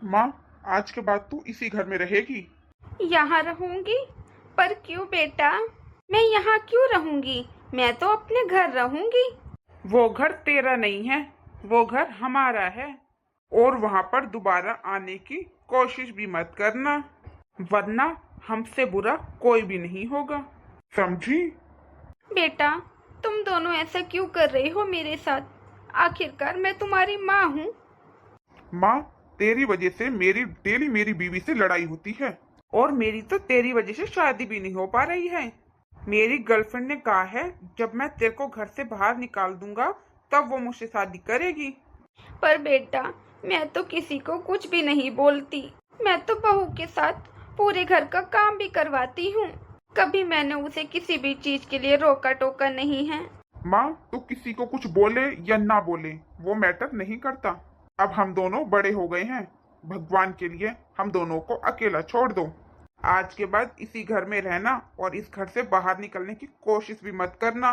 माँ, आज के बाद तू इसी घर में रहेगी। यहाँ रहूंगी? पर क्यों बेटा? मैं यहाँ क्यों रहूंगी? मैं तो अपने घर रहूंगी। वो घर तेरा नहीं है, वो घर हमारा है। और वहां पर दोबारा आने की कोशिश भी मत करना, वरना हमसे बुरा कोई भी नहीं होगा, समझी? बेटा, तुम दोनों ऐसा क्यों कर रहे हो मेरे साथ? आखिरकार मैं तुम्हारी माँ हूँ। माँ, तेरी वजह से मेरी बीवी से लड़ाई होती है, और मेरी तो तेरी वजह से शादी भी नहीं हो पा रही है। मेरी गर्लफ्रेंड ने कहा है जब मैं तेरे को घर से बाहर निकाल दूंगा तब वो मुझसे शादी करेगी। पर बेटा, मैं तो किसी को कुछ भी नहीं बोलती। मैं तो बहू के साथ पूरे घर का काम भी करवाती हूँ। कभी मैंने उसे किसी भी चीज के लिए रोका टोका नहीं है। माँ, तू किसी को कुछ बोले या ना बोले वो मैटर नहीं करता। अब हम दोनों बड़े हो गए हैं, भगवान के लिए हम दोनों को अकेला छोड़ दो। आज के बाद इसी घर में रहना और इस घर से बाहर निकलने की कोशिश भी मत करना।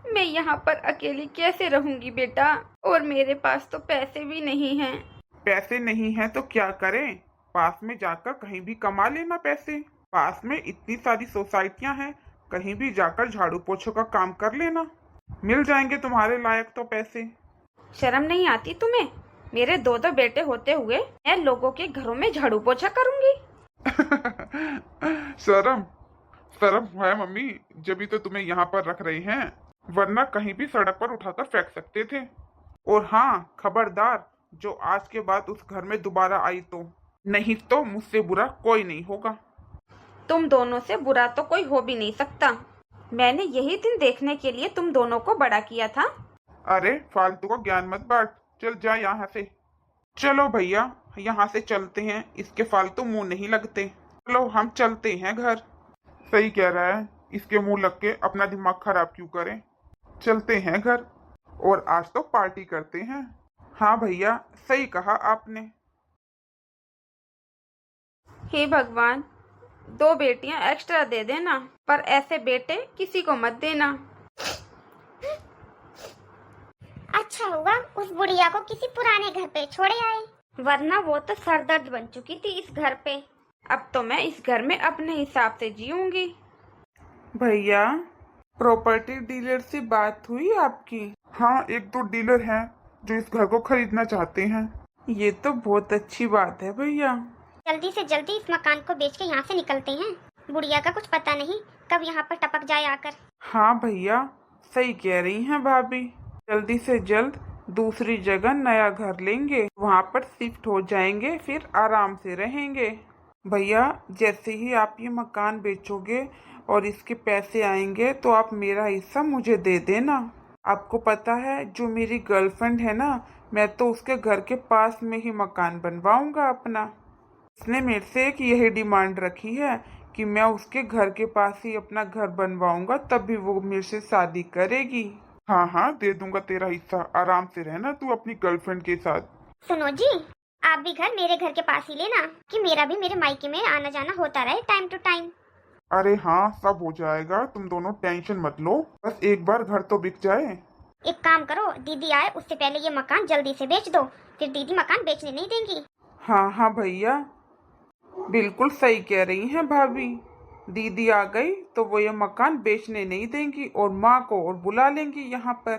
मैं यहाँ पर अकेली कैसे रहूंगी बेटा? और मेरे पास तो पैसे भी नहीं हैं। पैसे नहीं है तो क्या करें? पास में जाकर कहीं भी कमा लेना पैसे। पास में इतनी सारी सोसाइटियां हैं, कहीं भी जाकर झाड़ू पोछों का काम कर लेना, मिल जाएंगे तुम्हारे लायक तो पैसे। शर्म नहीं आती तुम्हें? मेरे दो दो बेटे होते हुए मैं लोगों के घरों में झाड़ू पोछा करूंगी? शर्म? शर्म है मम्मी, जब तो तुम्हें यहाँ पर रख रहे हैं, वरना कहीं भी सड़क पर उठाकर फेंक सकते थे। और हाँ, खबरदार, जो आज के बाद उस घर में दोबारा आई तो, नहीं तो मुझसे बुरा कोई नहीं होगा। तुम दोनों से बुरा तो कोई हो भी नहीं सकता। मैंने यही दिन देखने के लिए तुम दोनों को बड़ा किया था। अरे फालतू का ज्ञान मत बांट, चल जा यहाँ से। चलो भैया, यहाँ से चलते हैं, इसके फालतू मुंह नहीं लगते। चलो हम चलते हैं घर। सही कह रहा है, इसके मुंह लग के अपना दिमाग खराब क्यों करें। चलते हैं घर, और आज तो पार्टी करते हैं। हाँ भैया, सही कहा आपने। हे भगवान, दो बेटियां एक्स्ट्रा दे देना, पर ऐसे बेटे किसी को मत देना। अच्छा हुआ उस बुढ़िया को किसी पुराने घर पे छोड़े आए। वरना वो तो सरदर्द बन चुकी थी इस घर पे। अब तो मैं इस घर में अपने हिसाब से जीऊंगी। भैया, प्रॉपर्टी डीलर से बात हुई आपकी? हाँ, एक दो डीलर हैं जो इस घर को खरीदना चाहते हैं। ये तो बहुत अच्छी बात है भैया। जल्दी से जल्दी इस मकान को बेच के यहाँ से निकलते हैं। बुढ़िया का कुछ पता नहीं कब यहाँ पर टपक जाए आकर। हाँ भैया, सही कह रही हैं भाभी। जल्दी से जल्द दूसरी जगह नया घर लेंगे, वहाँ पर शिफ्ट हो जाएंगे, फिर आराम से रहेंगे। भैया, जैसे ही आप ये मकान बेचोगे और इसके पैसे आएंगे तो आप मेरा हिस्सा मुझे दे देना। आपको पता है, जो मेरी गर्लफ्रेंड है ना, मैं तो उसके घर के पास में ही मकान बनवाऊंगा अपना। उसने मेरे से एक यही डिमांड रखी है कि मैं उसके घर के पास ही अपना घर बनवाऊंगा, तब भी वो मेरे से शादी करेगी। हाँ हाँ, दे दूंगा तेरा हिस्सा, आराम से रहना तू अपनी गर्लफ्रेंड के साथ। सुनो जी, आप भी घर मेरे घर के पास ही लेना, कि मेरा भी मेरे मायके में आना जाना होता रहे टाइम टू टाइम। अरे हाँ, सब हो जाएगा, तुम दोनों टेंशन मत लो, बस एक बार घर तो बिक जाए। एक काम करो, दीदी आए उससे पहले ये मकान जल्दी से बेच दो, फिर दीदी मकान बेचने नहीं देंगी। हाँ हाँ भैया, बिल्कुल सही कह रही हैं भाभी। दीदी आ गई तो वो ये मकान बेचने नहीं देंगी और माँ को और बुला लेंगी यहाँ पर।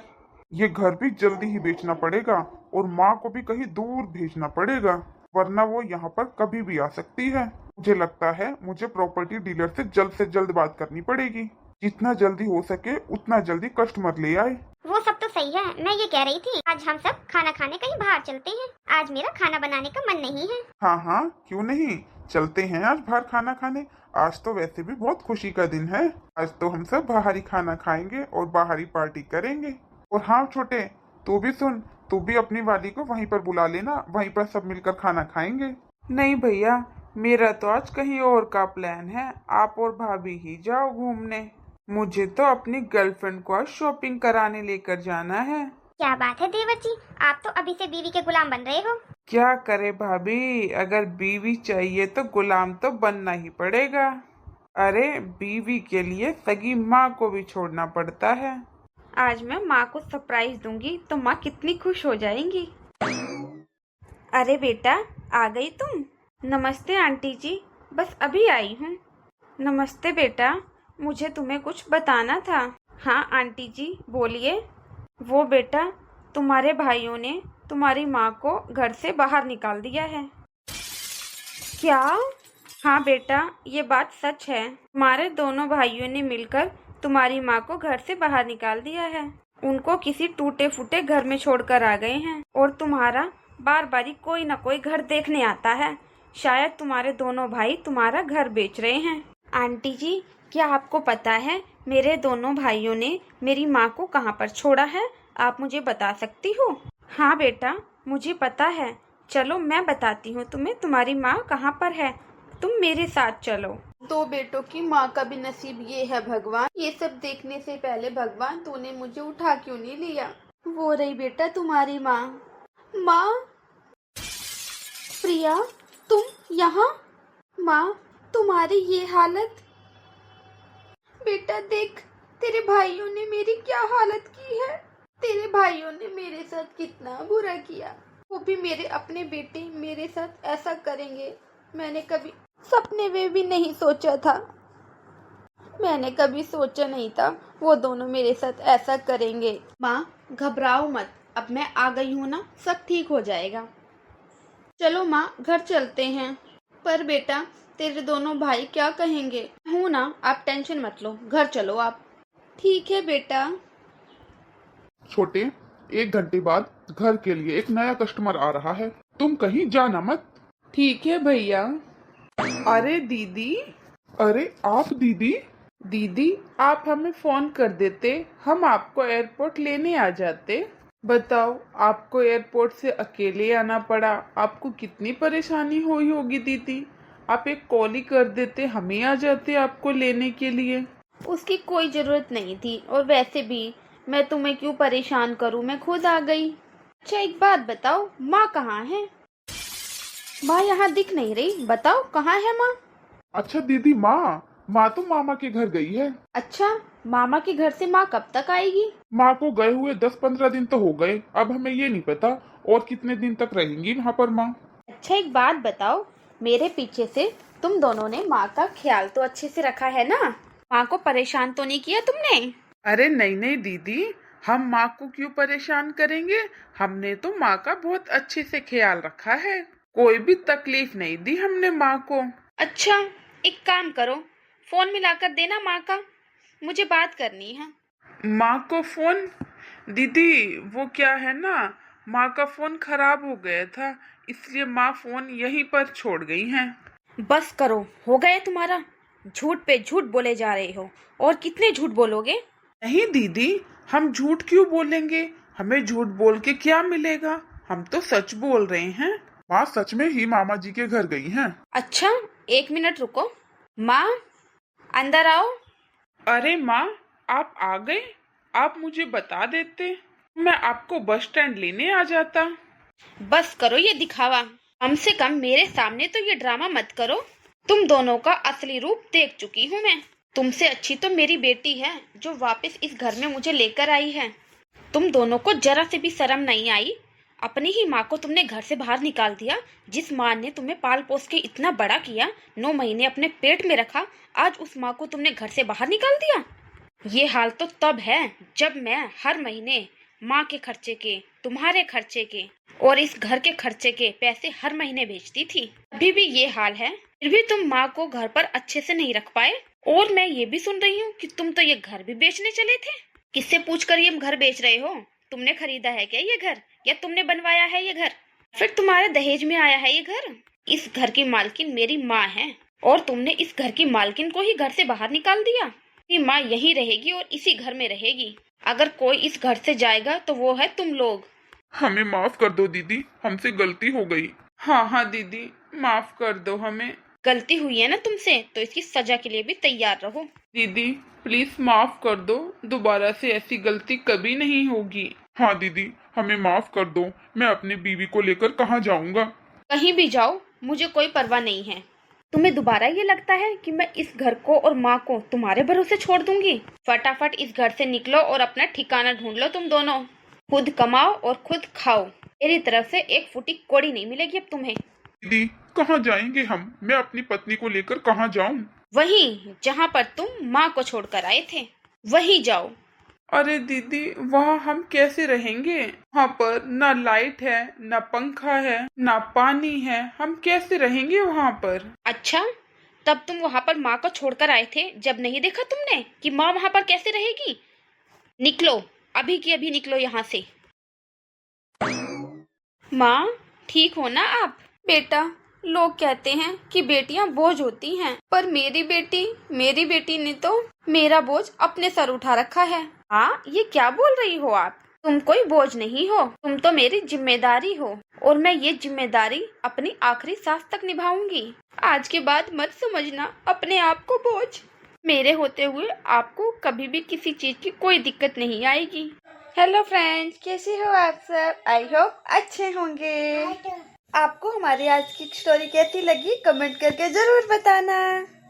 ये घर भी जल्दी ही बेचना पड़ेगा और माँ को भी कहीं दूर भेजना पड़ेगा, वरना वो यहाँ पर कभी भी आ सकती है। मुझे लगता है मुझे प्रॉपर्टी डीलर से जल्द बात करनी पड़ेगी। जितना जल्दी हो सके उतना जल्दी कस्टमर ले आए। वो सब तो सही है, मैं ये कह रही थी आज हम सब खाना खाने कहीं बाहर चलते हैं। आज मेरा खाना बनाने का मन नहीं है। हाँ हाँ, क्यों नहीं, चलते हैं आज बाहर खाना खाने। आज तो वैसे भी बहुत खुशी का दिन है। आज तो हम सब बाहर ही खाना खाएंगे और बाहर ही पार्टी करेंगे। और हाँ छोटे, तू भी सुन, तू भी अपनी वाली को वहीं पर बुला लेना, वहीं पर सब मिलकर खाना खाएंगे। नहीं भैया, मेरा तो आज कहीं और का प्लान है, आप और भाभी ही जाओ घूमने। मुझे तो अपनी गर्लफ्रेंड को आज शॉपिंग कराने लेकर जाना है। क्या बात है देवर जी, आप तो अभी से बीवी के गुलाम बन रहे हो। क्या करे भाभी, अगर बीवी चाहिए तो गुलाम तो बनना ही पड़ेगा। अरे बीवी के लिए सगी माँ को भी छोड़ना पड़ता है। आज मैं माँ को सरप्राइज दूंगी तो माँ कितनी खुश हो जाएंगी। अरे बेटा, आ गई तुम? नमस्ते आंटी जी, बस अभी आई हूँ। नमस्ते बेटा, मुझे तुम्हें कुछ बताना था। हाँ आंटी जी, बोलिए। वो बेटा, तुम्हारे भाइयों ने तुम्हारी माँ को घर से बाहर निकाल दिया है। क्या? हाँ बेटा, ये बात सच है। तुम्हारे दोनों भाइयों ने मिलकर तुम्हारी माँ को घर से बाहर निकाल दिया है। उनको किसी टूटे फूटे घर में छोड़कर आ गए हैं और तुम्हारा बार बार कोई न कोई घर देखने आता है। शायद तुम्हारे दोनों भाई तुम्हारा घर बेच रहे हैं। आंटी जी, क्या आपको पता है मेरे दोनों भाइयों ने मेरी माँ को कहाँ पर छोड़ा है? आप मुझे बता सकती हो? हाँ बेटा, मुझे पता है। चलो मैं बताती हूँ तुम्हें तुम्हारी माँ कहाँ पर है। तुम मेरे साथ चलो। दो बेटों की माँ का भी नसीब ये है भगवान। ये सब देखने से पहले भगवान तूने मुझे उठा क्यों नहीं लिया? वो रही बेटा तुम्हारी माँ। माँ, प्रिया, तुम यहाँ? माँ, तुम्हारी ये हालत। बेटा देख, तेरे भाइयों ने मेरी क्या हालत की है। तेरे भाइयों ने मेरे साथ कितना बुरा किया। वो भी मेरे अपने बेटे मेरे साथ ऐसा करेंगे, मैंने कभी सपने में भी नहीं सोचा था। मैंने कभी सोचा नहीं था वो दोनों मेरे साथ ऐसा करेंगे। माँ, घबराओ मत, अब मैं आ गई हूँ ना, सब ठीक हो जाएगा। चलो माँ, घर चलते हैं। पर बेटा, तेरे दोनों भाई क्या कहेंगे? हूँ ना, आप टेंशन मत लो, घर चलो आप। ठीक है बेटा। छोटे, 1 घंटे बाद घर के लिए एक नया कस्टमर आ रहा है, तुम कहीं जाना मत। ठीक है भैया। अरे दीदी। अरे आप दीदी? दीदी, आप हमें फोन कर देते, हम आपको एयरपोर्ट लेने आ जाते। बताओ, आपको एयरपोर्ट से अकेले आना पड़ा, आपको कितनी परेशानी हुई होगी दीदी। आप एक कॉल ही कर देते, हम ही आ जाते आपको लेने के लिए। उसकी कोई जरूरत नहीं थी, और वैसे भी मैं तुम्हें क्यों परेशान करूं, मैं खुद आ गई। अच्छा एक बात बताओ, माँ कहाँ है? माँ यहाँ दिख नहीं रही, बताओ कहाँ है माँ? अच्छा दीदी, माँ तो मामा के घर गई है। अच्छा, मामा के घर से माँ कब तक आएगी? माँ को गए हुए 10-15 दिन तो हो गए, अब हमें ये नहीं पता और कितने दिन तक रहेंगी वहाँ पर माँ। अच्छा एक बात बताओ, मेरे पीछे से तुम दोनों ने माँ का ख्याल तो अच्छे से रखा है ना? माँ को परेशान तो नहीं किया तुमने? अरे नहीं नहीं दीदी, हम माँ को क्यों परेशान करेंगे। हमने तो माँ का बहुत अच्छे से ख्याल रखा है, कोई भी तकलीफ नहीं दी हमने माँ को। अच्छा एक काम करो, फोन मिलाकर देना माँ का, मुझे बात करनी है। माँ को फोन? दीदी वो क्या है ना, माँ का फोन खराब हो गया था, इसलिए माँ फोन यहीं पर छोड़ गई हैं। बस करो, हो गया तुम्हारा। झूठ पे झूठ बोले जा रहे हो, और कितने झूठ बोलोगे? नहीं दीदी, हम झूठ क्यों बोलेंगे, हमें झूठ बोल के क्या मिलेगा, हम तो सच बोल रहे हैं। माँ सच में ही मामा जी के घर गई हैं। अच्छा 1 मिनट रुको, माँ अंदर आओ। अरे माँ, आप आ गए, आप मुझे बता देते, मैं आपको बस स्टैंड लेने आ जाता। बस करो ये दिखावा, कम से कम मेरे सामने तो ये ड्रामा मत करो। तुम दोनों का असली रूप देख चुकी हूँ मैं। तुमसे अच्छी तो मेरी बेटी है जो वापस इस घर में मुझे लेकर आई है। तुम दोनों को जरा से भी शर्म नहीं आई। अपनी ही माँ को तुमने घर से बाहर निकाल दिया। जिस माँ ने तुम्हें पाल पोस के इतना बड़ा किया, 9 महीने अपने पेट में रखा, आज उस माँ को तुमने घर से बाहर निकाल दिया। ये हाल तो तब है जब मैं हर महीने माँ के खर्चे के, तुम्हारे खर्चे के और इस घर के खर्चे के पैसे हर महीने भेजती थी। अभी भी ये हाल है, फिर भी तुम माँ को घर पर अच्छे से नहीं रख पाए। और मैं ये भी सुन रही हूँ कि तुम तो ये घर भी बेचने चले थे। किससे पूछकर ये घर बेच रहे हो? तुमने खरीदा है क्या ये घर, या तुमने बनवाया है ये घर? फिर तुम्हारे दहेज में आया है ये घर? इस घर की मालकिन मेरी माँ है, और तुमने इस घर की मालकिन को ही घर से बाहर निकाल दिया। ये माँ यही रहेगी और इसी घर में रहेगी। अगर कोई इस घर से जाएगा तो वो है तुम लोग। हमें माफ कर दो दीदी, हमसे गलती हो गई। हाँ हाँ दीदी, माफ कर दो हमें। गलती हुई है ना तुमसे, तो इसकी सजा के लिए भी तैयार रहो। दीदी प्लीज माफ कर दो, दोबारा से ऐसी गलती कभी नहीं होगी। हाँ दीदी, हमें माफ कर दो, मैं अपनी बीवी को लेकर कहाँ जाऊँगा? कहीं भी जाओ, मुझे कोई परवाह नहीं है। तुम्हें दोबारा ये लगता है कि मैं इस घर को और माँ को तुम्हारे भरोसे छोड़ दूंगी? फटाफट इस घर से निकलो और अपना ठिकाना ढूंढ लो। तुम दोनों खुद कमाओ और खुद खाओ। मेरी तरफ से एक फुटी कोड़ी नहीं मिलेगी अब तुम्हें। दीदी कहाँ जाएंगे हम? मैं अपनी पत्नी को लेकर कहाँ जाऊं? वहीं जहाँ पर तुम माँ को छोड़कर आए थे, वहीं जाओ। अरे दीदी, वहाँ हम कैसे रहेंगे? वहाँ पर ना लाइट है, ना पंखा है, ना पानी है। हम कैसे रहेंगे वहाँ पर? अच्छा, तब तुम वहां पर माँ को छोड़कर आए थे जब नहीं देखा तुमने कि माँ वहां पर कैसे रहेगी? निकलो, अभी की अभी निकलो यहाँ से। माँ, ठीक हो ना आप? बेटा, लोग कहते हैं कि बेटियां बोझ होती हैं, पर मेरी बेटी ने तो मेरा बोझ अपने सर उठा रखा है। हाँ, ये क्या बोल रही हो आप? तुम कोई बोझ नहीं हो, तुम तो मेरी जिम्मेदारी हो, और मैं ये जिम्मेदारी अपनी आखिरी सांस तक निभाऊंगी। आज के बाद मत समझना अपने आप को बोझ। मेरे होते हुए आपको कभी भी किसी चीज की कोई दिक्कत नहीं आएगी। हेलो फ्रेंड्स, कैसे हो आप सब? आई होप अच्छे होंगे। आपको हमारी आज की स्टोरी कैसी लगी कमेंट करके जरूर बताना।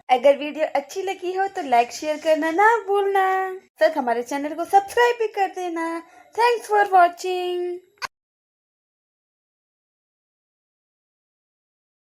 अगर वीडियो अच्छी लगी हो तो लाइक शेयर करना ना भूलना। साथ हमारे चैनल को सब्सक्राइब भी कर देना। Thanks for watching.